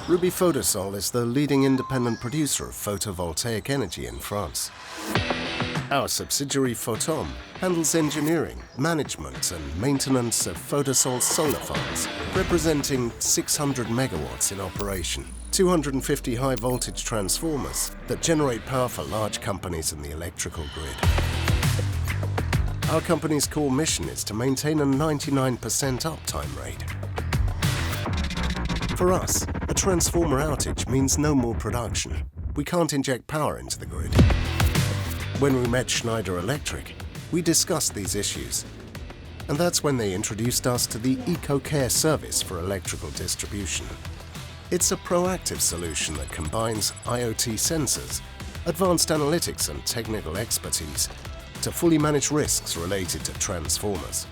Rubis Photosol is the leading independent producer of photovoltaic energy in France. Our subsidiary Photom handles engineering, management and maintenance of Photosol solar farms, representing 600 megawatts in operation, 250 high-voltage transformers that generate power for large companies in the electrical grid. Our company's core mission is to maintain a 99% uptime rate. For us, a transformer outage means no more production. We can't inject power into the grid. When we met Schneider Electric, we discussed these issues. And that's when they introduced us to the EcoCare service for electrical distribution. It's a proactive solution that combines IoT sensors, advanced analytics and technical expertise to fully manage risks related to transformers.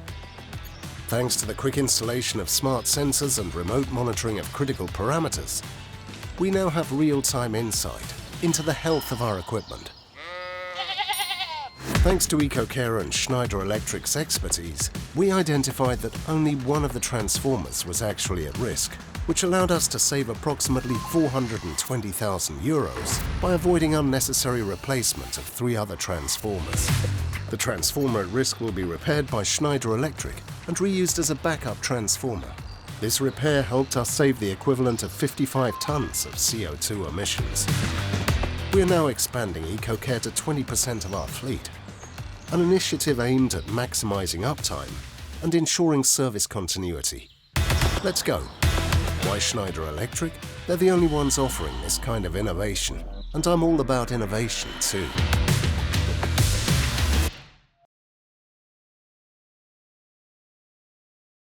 Thanks to the quick installation of smart sensors and remote monitoring of critical parameters, we now have real-time insight into the health of our equipment. Thanks to EcoCare and Schneider Electric's expertise, we identified that only one of the transformers was actually at risk, which allowed us to save approximately €420,000 by avoiding unnecessary replacement of 3 other transformers. The transformer at risk will be repaired by Schneider Electric and reused as a backup transformer. This repair helped us save the equivalent of 55 tons of CO2 emissions. We are now expanding EcoCare to 20% of our fleet, an initiative aimed at maximizing uptime and ensuring service continuity. Let's go. Why Schneider Electric? They're the only ones offering this kind of innovation, and I'm all about innovation too.